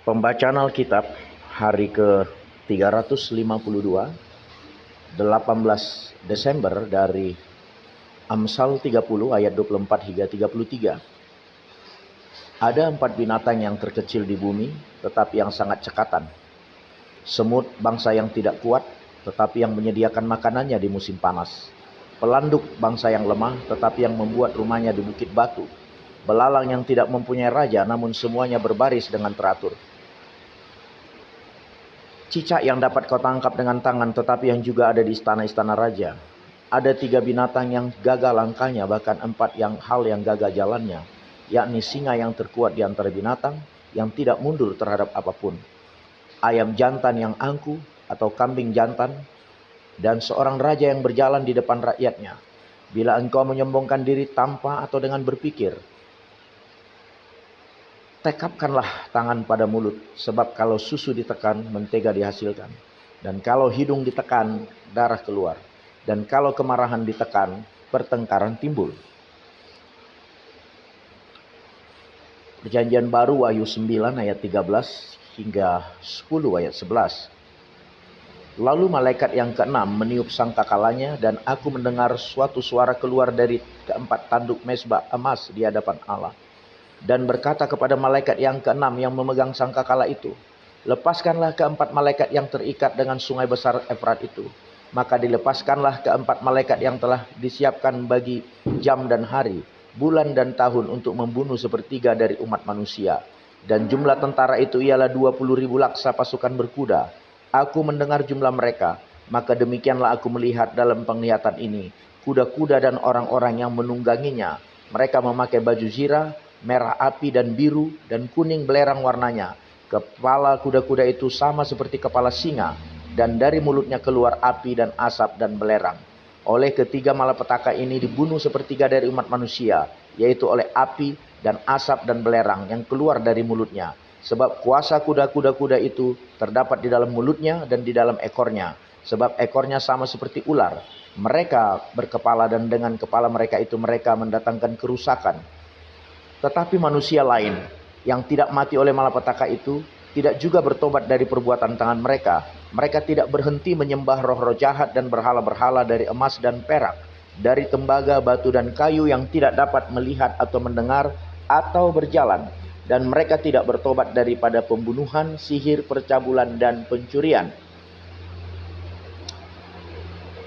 Pembacaan Alkitab hari ke-352, 18 Desember dari Amsal 30 ayat 24 hingga 33. Ada 4 binatang yang terkecil di bumi, tetapi yang sangat cekatan. Semut, bangsa yang tidak kuat, tetapi yang menyediakan makanannya di musim panas. Pelanduk, bangsa yang lemah, tetapi yang membuat rumahnya di bukit batu. Belalang yang tidak mempunyai raja, namun semuanya berbaris dengan teratur. Cicak yang dapat kau tangkap dengan tangan, tetapi yang juga ada di istana-istana raja. Ada 3 binatang yang gagah langkahnya, bahkan 4 hal yang gagah jalannya, yakni singa yang terkuat di antara binatang, yang tidak mundur terhadap apapun, ayam jantan yang angkuh atau kambing jantan, dan seorang raja yang berjalan di depan rakyatnya. Bila engkau menyombongkan diri tanpa atau dengan berpikir, tekapkanlah tangan pada mulut, sebab kalau susu ditekan, mentega dihasilkan. Dan kalau hidung ditekan, darah keluar. Dan kalau kemarahan ditekan, pertengkaran timbul. Perjanjian Baru Wahyu 9 ayat 13 hingga 10 ayat 11. Lalu malaikat yang ke-6 meniup sangkakalanya, dan aku mendengar suatu suara keluar dari ke-4 tanduk mezbah emas di hadapan Allah, dan berkata kepada malaikat yang ke-6 yang memegang sangkakala itu, lepaskanlah ke-4 malaikat yang terikat dengan sungai besar Efrat itu. Maka dilepaskanlah ke-4 malaikat yang telah disiapkan bagi jam dan hari, bulan dan tahun untuk membunuh sepertiga dari umat manusia. Dan jumlah tentara itu ialah 20.000 laksa pasukan berkuda. Aku mendengar jumlah mereka, maka demikianlah aku melihat dalam penglihatan ini kuda-kuda dan orang-orang yang menungganginya. Mereka memakai baju zirah, merah api dan biru dan kuning belerang warnanya. Kepala kuda-kuda itu sama seperti kepala singa, dan dari mulutnya keluar api dan asap dan belerang. Oleh ketiga malapetaka ini dibunuh sepertiga dari umat manusia, yaitu oleh api dan asap dan belerang yang keluar dari mulutnya. Sebab kuasa kuda-kuda itu terdapat di dalam mulutnya dan di dalam ekornya. Sebab ekornya sama seperti ular. Mereka berkepala, dan dengan kepala mereka itu mereka mendatangkan kerusakan. Tetapi manusia lain yang tidak mati oleh malapetaka itu tidak juga bertobat dari perbuatan tangan mereka. Mereka tidak berhenti menyembah roh-roh jahat dan berhala-berhala dari emas dan perak, dari tembaga, batu dan kayu yang tidak dapat melihat atau mendengar atau berjalan. Dan mereka tidak bertobat daripada pembunuhan, sihir, percabulan, dan pencurian.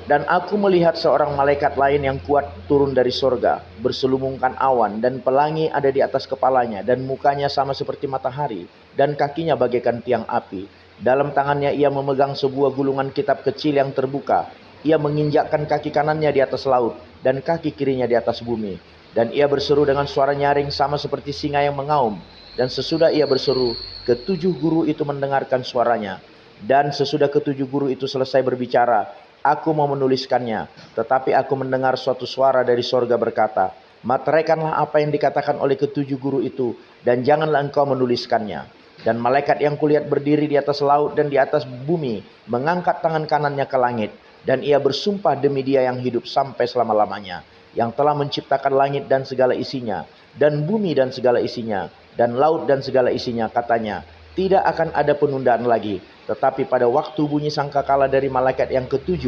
Dan aku melihat seorang malaikat lain yang kuat turun dari sorga, berselubungkan awan, dan pelangi ada di atas kepalanya, dan mukanya sama seperti matahari, dan kakinya bagaikan tiang api. Dalam tangannya ia memegang sebuah gulungan kitab kecil yang terbuka. Ia menginjakkan kaki kanannya di atas laut, dan kaki kirinya di atas bumi. Dan ia berseru dengan suara nyaring sama seperti singa yang mengaum. Dan sesudah ia berseru, ke-7 guru itu mendengarkan suaranya. Dan sesudah ke-7 guru itu selesai berbicara, aku mau menuliskannya. Tetapi aku mendengar suatu suara dari sorga berkata, materaikanlah apa yang dikatakan oleh ke-7 guru itu, dan janganlah engkau menuliskannya. Dan malaikat yang kulihat berdiri di atas laut dan di atas bumi, mengangkat tangan kanannya ke langit. Dan ia bersumpah demi Dia yang hidup sampai selama-lamanya, yang telah menciptakan langit dan segala isinya, dan bumi dan segala isinya, dan laut dan segala isinya, katanya, tidak akan ada penundaan lagi. Tetapi pada waktu bunyi sangkakala dari malaikat yang ke-7,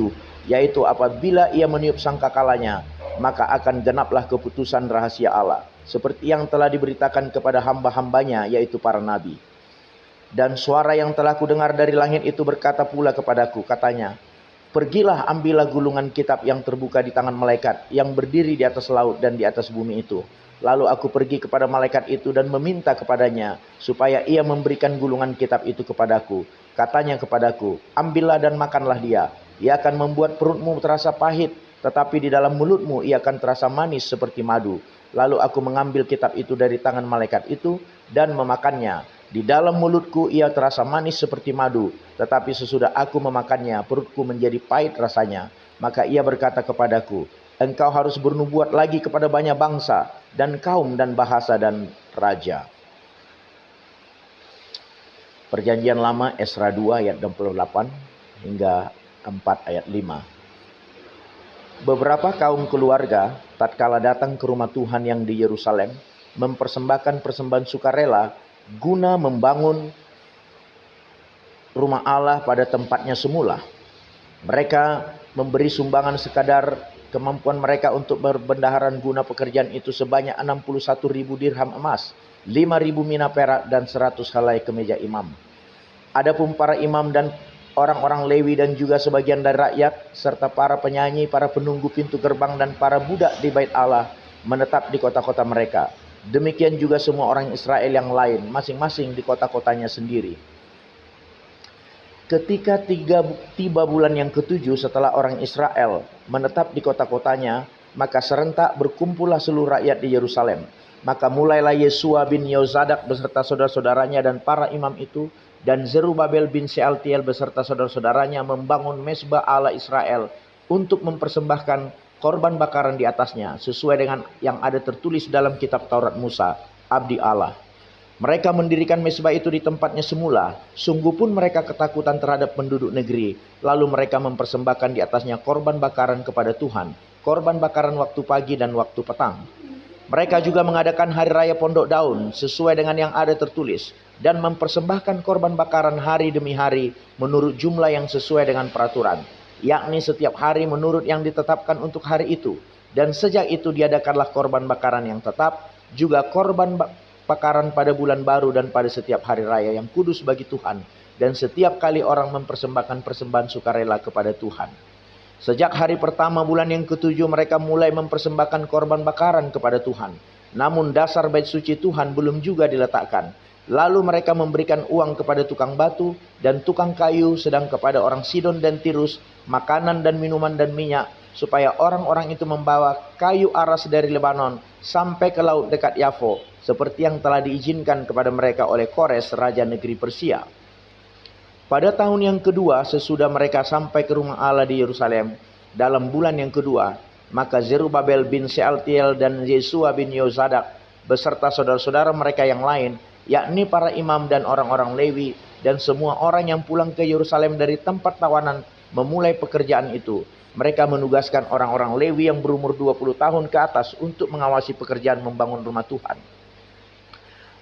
yaitu apabila ia meniup sangkakalanya, maka akan genaplah keputusan rahasia Allah, seperti yang telah diberitakan kepada hamba-hambanya, yaitu para nabi. Dan suara yang telah kudengar dari langit itu berkata pula kepadaku, katanya, pergilah, ambillah gulungan kitab yang terbuka di tangan malaikat yang berdiri di atas laut dan di atas bumi itu. Lalu aku pergi kepada malaikat itu dan meminta kepadanya supaya ia memberikan gulungan kitab itu kepadaku. Katanya kepadaku, ambillah dan makanlah dia. Ia akan membuat perutmu terasa pahit, tetapi di dalam mulutmu ia akan terasa manis seperti madu. Lalu aku mengambil kitab itu dari tangan malaikat itu dan memakannya. Di dalam mulutku ia terasa manis seperti madu, tetapi sesudah aku memakannya, perutku menjadi pahit rasanya. Maka ia berkata kepadaku, engkau harus bernubuat lagi kepada banyak bangsa, dan kaum, dan bahasa, dan raja. Perjanjian Lama Esra 2 ayat 68 hingga 4 ayat 5. Beberapa kaum keluarga tatkala datang ke rumah Tuhan yang di Yerusalem, mempersembahkan persembahan sukarela guna membangun rumah Allah pada tempatnya semula. Mereka memberi sumbangan sekadar kemampuan mereka untuk berbendaharaan guna pekerjaan itu sebanyak 61.000 dirham emas, 5.000 mina perak, dan 100 helai kemeja imam. Adapun para imam dan orang-orang Lewi dan juga sebagian dari rakyat, serta para penyanyi, para penunggu pintu gerbang, dan para budak di bait Allah menetap di kota-kota mereka. Demikian juga semua orang Israel yang lain, masing-masing di kota-kotanya sendiri. Ketika tiba bulan yang ketujuh setelah orang Israel menetap di kota-kotanya, maka serentak berkumpullah seluruh rakyat di Yerusalem. Maka mulailah Yesua bin Yozadak beserta saudara-saudaranya dan para imam itu, dan Zerubabel bin Shealtiel beserta saudara-saudaranya membangun mezbah Allah Israel untuk mempersembahkan korban bakaran di atasnya, sesuai dengan yang ada tertulis dalam kitab Taurat Musa, abdi Allah. Mereka mendirikan mezbah itu di tempatnya semula. Sungguh pun mereka ketakutan terhadap penduduk negeri. Lalu mereka mempersembahkan di atasnya korban bakaran kepada Tuhan, korban bakaran waktu pagi dan waktu petang. Mereka juga mengadakan hari raya Pondok Daun sesuai dengan yang ada tertulis, dan mempersembahkan korban bakaran hari demi hari menurut jumlah yang sesuai dengan peraturan, yakni setiap hari menurut yang ditetapkan untuk hari itu. Dan sejak itu diadakanlah korban bakaran yang tetap, juga korban bakaran pada bulan baru dan pada setiap hari raya yang kudus bagi Tuhan, dan setiap kali orang mempersembahkan persembahan sukarela kepada Tuhan. Sejak hari pertama bulan yang ketujuh mereka mulai mempersembahkan korban bakaran kepada Tuhan. Namun dasar bait suci Tuhan belum juga diletakkan. Lalu mereka memberikan uang kepada tukang batu dan tukang kayu, sedang kepada orang Sidon dan Tirus makanan dan minuman dan minyak, supaya orang-orang itu membawa kayu aras dari Lebanon sampai ke laut dekat Yafo, seperti yang telah diizinkan kepada mereka oleh Kores, raja negeri Persia. Pada tahun yang kedua sesudah mereka sampai ke rumah Allah di Yerusalem, dalam bulan yang kedua, maka Zerubabel bin Shealtiel dan Yesua bin Yozadak beserta saudara-saudara mereka yang lain, yakni para imam dan orang-orang Lewi dan semua orang yang pulang ke Yerusalem dari tempat tawanan, memulai pekerjaan itu. Mereka menugaskan orang-orang Lewi yang berumur 20 tahun ke atas untuk mengawasi pekerjaan membangun rumah Tuhan.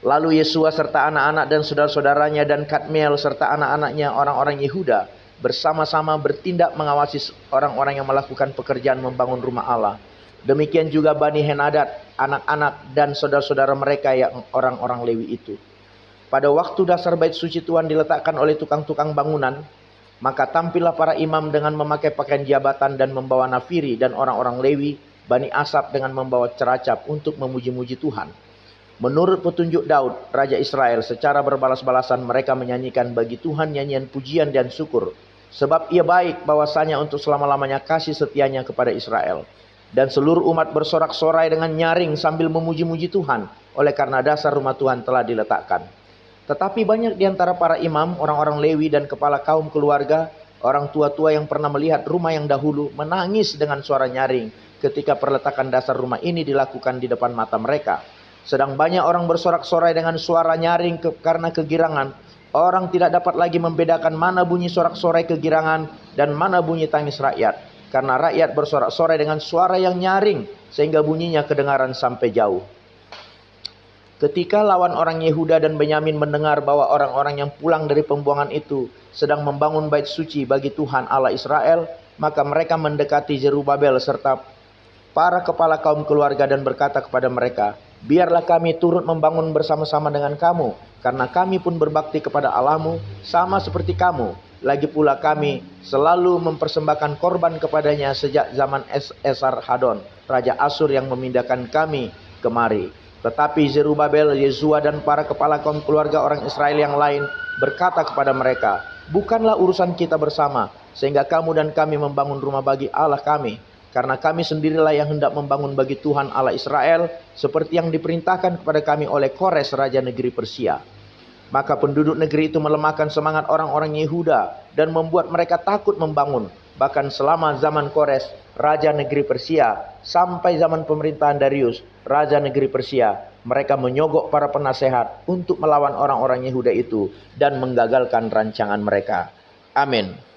Lalu Yesua serta anak-anak dan saudara-saudaranya dan Kadmiel serta anak-anaknya orang-orang Yehuda bersama-sama bertindak mengawasi orang-orang yang melakukan pekerjaan membangun rumah Allah. Demikian juga Bani Henadad, anak-anak dan saudara-saudara mereka yang orang-orang Lewi itu. Pada waktu dasar bait suci Tuhan diletakkan oleh tukang-tukang bangunan, maka tampillah para imam dengan memakai pakaian jabatan dan membawa nafiri, dan orang-orang Lewi, Bani Asaf, dengan membawa ceracap untuk memuji-muji Tuhan. Menurut petunjuk Daud, Raja Israel, secara berbalas-balasan mereka menyanyikan bagi Tuhan nyanyian pujian dan syukur. Sebab ia baik bahwasanya untuk selama-lamanya kasih setianya kepada Israel. Dan seluruh umat bersorak-sorai dengan nyaring sambil memuji-muji Tuhan, oleh karena dasar rumah Tuhan telah diletakkan. Tetapi banyak di antara para imam, orang-orang Lewi dan kepala kaum keluarga, orang tua-tua yang pernah melihat rumah yang dahulu, menangis dengan suara nyaring ketika perletakan dasar rumah ini dilakukan di depan mata mereka. Sedang banyak orang bersorak-sorai dengan suara nyaring karena kegirangan. Orang tidak dapat lagi membedakan mana bunyi sorak-sorai kegirangan dan mana bunyi tangis rakyat. Karena rakyat bersorak-sorai dengan suara yang nyaring sehingga bunyinya kedengaran sampai jauh. Ketika lawan orang Yehuda dan Benyamin mendengar bahwa orang-orang yang pulang dari pembuangan itu sedang membangun bait suci bagi Tuhan Allah Israel, maka mereka mendekati Zerubabel serta para kepala kaum keluarga dan berkata kepada mereka, "Biarlah kami turut membangun bersama-sama dengan kamu, karena kami pun berbakti kepada Allahmu, sama seperti kamu. Lagi pula kami selalu mempersembahkan korban kepadanya sejak zaman Esarhadon, Raja Asyur yang memindahkan kami kemari." Tetapi Zerubabel, Yesua dan para kepala kaum keluarga orang Israel yang lain berkata kepada mereka, "Bukanlah urusan kita bersama, sehingga kamu dan kami membangun rumah bagi Allah kami. Karena kami sendirilah yang hendak membangun bagi Tuhan Allah Israel, seperti yang diperintahkan kepada kami oleh Kores, raja negeri Persia." Maka penduduk negeri itu melemahkan semangat orang-orang Yehuda dan membuat mereka takut membangun. Bahkan selama zaman Kores, raja negeri Persia, sampai zaman pemerintahan Darius, raja negeri Persia, mereka menyogok para penasehat untuk melawan orang-orang Yehuda itu dan menggagalkan rancangan mereka. Amin.